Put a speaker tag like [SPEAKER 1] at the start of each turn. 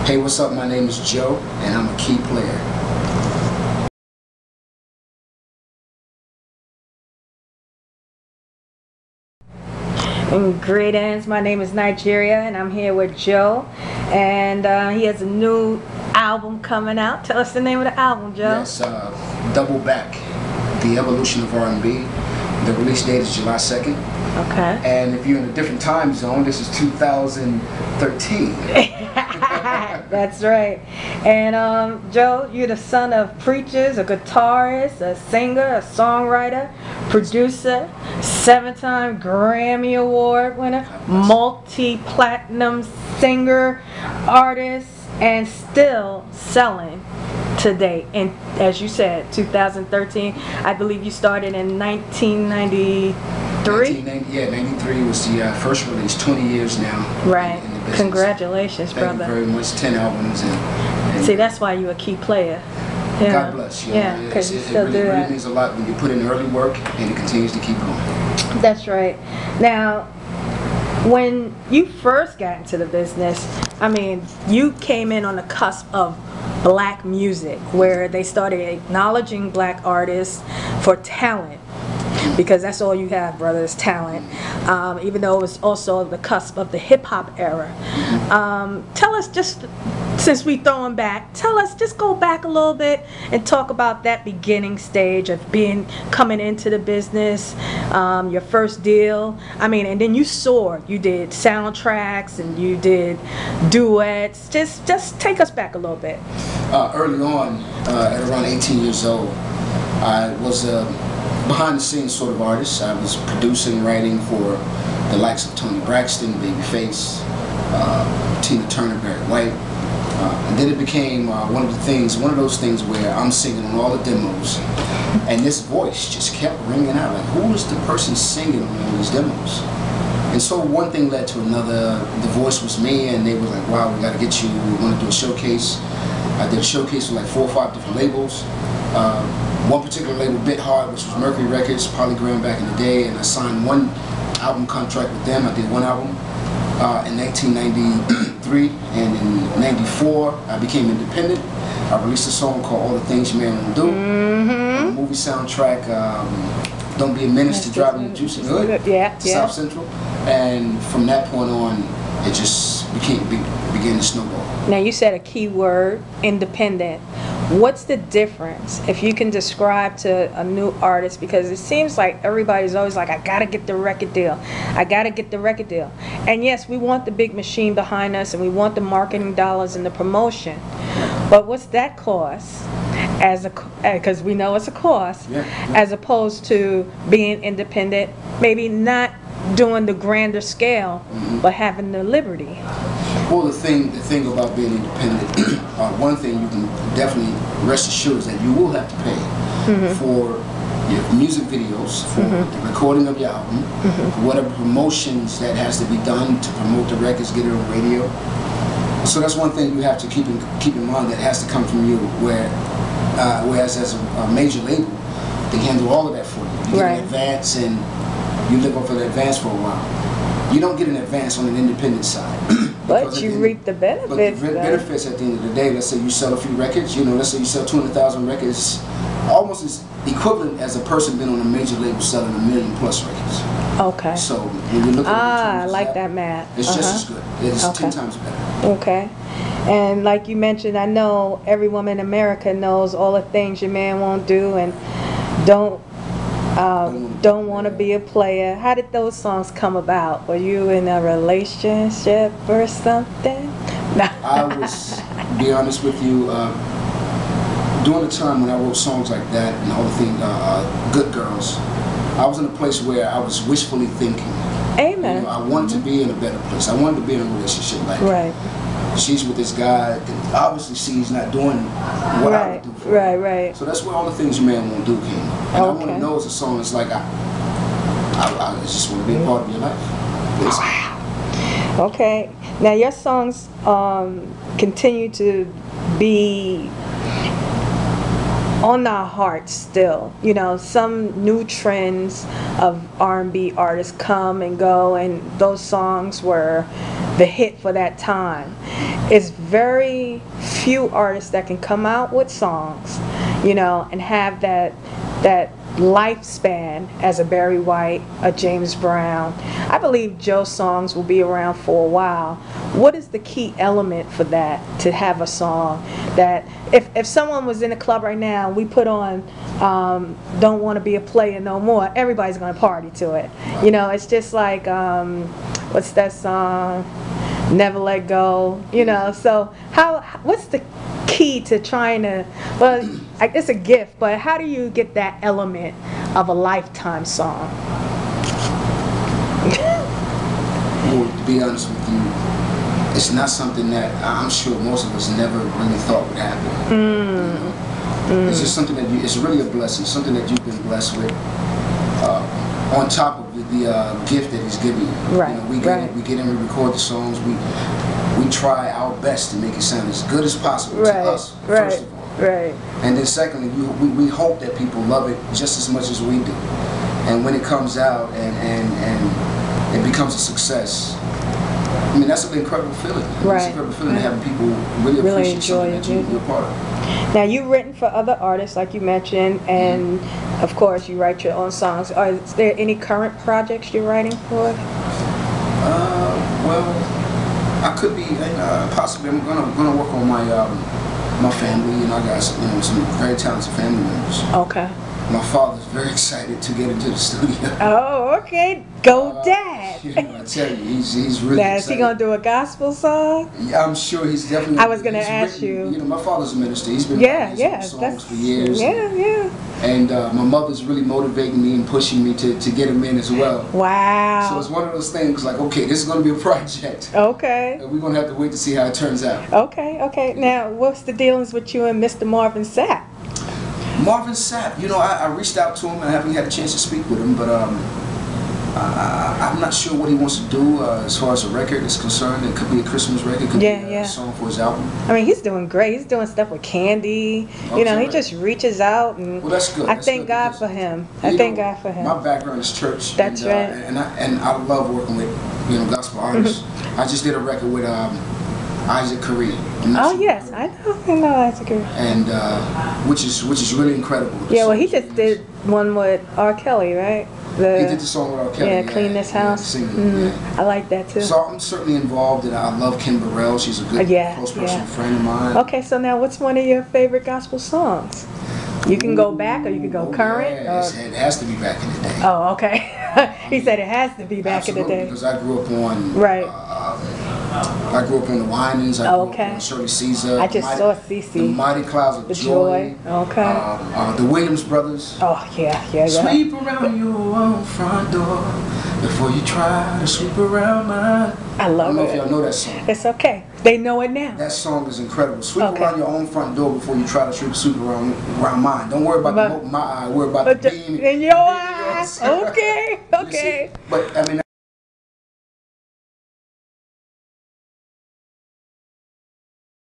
[SPEAKER 1] Hey, what's up? My name is Joe, and I'm a key player.
[SPEAKER 2] And greetings, my name is Nigeria, and I'm here with Joe, and he has a new album coming out. Tell us the name of the album, Joe.
[SPEAKER 1] Yes, DoubleBack, The Evolution of R&B. The release date is July 2nd.
[SPEAKER 2] Okay.
[SPEAKER 1] And if you're in a different time zone, this is 2013.
[SPEAKER 2] That's right. And Joe, you're the son of preachers, a guitarist, a singer, a songwriter, producer, 7-time Grammy Award winner, multi-platinum singer, artist, and still selling today. And as you said, 2013. I believe you started in 1993.
[SPEAKER 1] 93 was the first release. 20 years now.
[SPEAKER 2] Right. Congratulations, brother.
[SPEAKER 1] Thank you very much. 10 albums. And
[SPEAKER 2] see, that's why you're a key player. Yeah.
[SPEAKER 1] God bless you.
[SPEAKER 2] Yeah, because you still do that.
[SPEAKER 1] It really means a lot when you put in early work and it continues to keep going.
[SPEAKER 2] That's right. Now, when you first got into the business, I mean, you came in on the cusp of black music, where they started acknowledging black artists for talent, because that's all you have, brother, is talent. Even though it was also the cusp of the hip-hop era. Tell us, just since we throwing back, just go back a little bit and talk about that beginning stage of coming into the business, your first deal. I mean, and then you soared. You did soundtracks and you did duets. Just take us back a little bit.
[SPEAKER 1] Early on, at around 18 years old, I was behind the scenes sort of artist. I was producing, writing for the likes of Tony Braxton, Babyface, Tina Turner, Barry White, and then it became one of those things where I'm singing on all the demos, and this voice just kept ringing out, like, who is the person singing on all these demos? And so one thing led to another. The voice was me, and they were like, wow, we got to get you, we want to do a showcase. I did a showcase for like 4 or 5 different labels. One particular label, Bit Hard, which was Mercury Records, Polygram back in the day, and I signed one album contract with them. I did one album in 1993, and in '94 I became independent. I released a song called All the Things You Man Won't Do, a movie soundtrack, Don't Be a Menace to Driving the Juicy Hood, South Central, and from that point on, it just began to snowball.
[SPEAKER 2] Now, you said a key word, independent. What's the difference, if you can describe to a new artist, because it seems like everybody's always like, I gotta get the record deal, I gotta get the record deal. And yes, we want the big machine behind us, and we want the marketing dollars and the promotion, but what's that cost, because we know it's a cost, as opposed to being independent, maybe not doing the grander scale, but having the liberty?
[SPEAKER 1] Well, the thing about being independent, one thing you can definitely rest assured is that you will have to pay for your music videos, for the recording of your album, for whatever promotions that has to be done to promote the records, get it on radio. So that's one thing you have to keep in mind, that has to come from you. Whereas as a major label, they handle all of that for you. You get an advance, and you live off of the advance for a while. You don't get an advance on an independent side.
[SPEAKER 2] But you reap the benefits.
[SPEAKER 1] But the benefits at the end of the day, let's say you sell a few records, let's say you sell 200,000 records, almost as equivalent as a person been on a major label selling 1 million+ records.
[SPEAKER 2] Okay.
[SPEAKER 1] So when you look at
[SPEAKER 2] I like that math.
[SPEAKER 1] It's just as good. It's 10 times better.
[SPEAKER 2] Okay. And like you mentioned, I know every woman in America knows all the things your man won't do and don't want to be a player. How did those songs come about? Were you in a relationship or something?
[SPEAKER 1] I was, to be honest with you, during the time when I wrote songs like that and all the things, Good Girls, I was in a place where I was wishfully thinking.
[SPEAKER 2] Amen.
[SPEAKER 1] I wanted to be in a better place. I wanted to be in a relationship like she's with this guy, and obviously she's not doing what I would do for her. Right. So that's where All the Things You Man Won't Do came. And I want to know as a song, it's like I just want to be a part of your life. Basically.
[SPEAKER 2] Okay. Now your songs continue to be on our hearts still. Some new trends of R&B artists come and go, and those songs were the hit for that time. It's very few artists that can come out with songs, you know, and have that lifespan as a Barry White, a James Brown. I believe Joe's songs will be around for a while. What is the key element for that, to have a song that if someone was in the club right now, we put on Don't Want to Be a Player No More, everybody's going to party to it. You know, it's just like, what's that song? Never Let Go, you know. So what's the key to trying to, well, it's a gift, but how do you get that element of a lifetime song?
[SPEAKER 1] Well, to be honest with you, it's not something that I'm sure most of us never really thought would happen. You know? It's just something that it's really a blessing, something that you've been blessed with, on top of the gift that He's given you.
[SPEAKER 2] Right.
[SPEAKER 1] You know, we get in, we record the songs, we try our best to make it sound as good as possible to us, first of all.
[SPEAKER 2] Right.
[SPEAKER 1] And then secondly, we hope that people love it just as much as we do. And when it comes out and it becomes a success, I mean, that's an incredible feeling.
[SPEAKER 2] Right.
[SPEAKER 1] It's an incredible feeling, having people really appreciate something that you're a part of.
[SPEAKER 2] Now, you've written for other artists, like you mentioned, and of course, you write your own songs. Is there any current projects you're writing for?
[SPEAKER 1] Well, I could be, possibly. I'm gonna work on my family. You know, I got some very talented family members.
[SPEAKER 2] Okay.
[SPEAKER 1] My father's very excited to get into the studio.
[SPEAKER 2] Oh, okay. Go Dad.
[SPEAKER 1] You know, I tell you, he's really
[SPEAKER 2] Now, is
[SPEAKER 1] excited.
[SPEAKER 2] he gonna do a gospel song?
[SPEAKER 1] Yeah, I'm sure he's definitely.
[SPEAKER 2] I was gonna ask you.
[SPEAKER 1] You know, my father's a minister. He's been
[SPEAKER 2] Yeah,
[SPEAKER 1] writing songs for years.
[SPEAKER 2] Yeah.
[SPEAKER 1] And my mother's really motivating me and pushing me to get him in as well.
[SPEAKER 2] Wow.
[SPEAKER 1] So it's one of those things like, okay, this is going to be a project.
[SPEAKER 2] Okay.
[SPEAKER 1] And we're going to have to wait to see how it turns out.
[SPEAKER 2] Okay. Now, what's the dealings with you and Mr. Marvin Sapp?
[SPEAKER 1] Marvin Sapp, you know, I reached out to him. I haven't had a chance to speak with him, but I'm not sure what he wants to do as far as a record is concerned. It could be a Christmas record, it could be a song for his album.
[SPEAKER 2] I mean, he's doing great. He's doing stuff with Candy. You know, he just reaches out, and
[SPEAKER 1] well, that's good.
[SPEAKER 2] I thank God for him. I thank God for him.
[SPEAKER 1] My background is church.
[SPEAKER 2] That's right.
[SPEAKER 1] And I love working with gospel artists. I just did a record with Isaac Correa.
[SPEAKER 2] Oh yes, I know Isaac Correa.
[SPEAKER 1] And which is really incredible.
[SPEAKER 2] Yeah, well, he just did one with R. Kelly, right?
[SPEAKER 1] He did the song with R. Kelly.
[SPEAKER 2] Yeah, Clean This House. I like that too.
[SPEAKER 1] So I'm certainly involved, and I love Kim Burrell. She's a good, close personal friend of mine.
[SPEAKER 2] Okay, so now what's one of your favorite gospel songs? You can go back, or you can go current.
[SPEAKER 1] Yeah, it has to be back in the day.
[SPEAKER 2] Oh, okay. He said it has to be back in the day.
[SPEAKER 1] Because I grew up on
[SPEAKER 2] I
[SPEAKER 1] grew up on the Winans. I grew up on Shirley Caesar.
[SPEAKER 2] I just saw Cece.
[SPEAKER 1] The Mighty Clouds of Joy.
[SPEAKER 2] Okay.
[SPEAKER 1] The Williams Brothers.
[SPEAKER 2] Oh yeah.
[SPEAKER 1] Sweep around your own front door before you try to sweep around mine.
[SPEAKER 2] I love it.
[SPEAKER 1] I don't know if y'all know that song.
[SPEAKER 2] It's okay. They know it now.
[SPEAKER 1] That song is incredible. Sweep around your own front door before you try to sweep around mine. Don't worry about the mote in my eye. Worry about the beam
[SPEAKER 2] in your eye. Okay.
[SPEAKER 1] But I mean.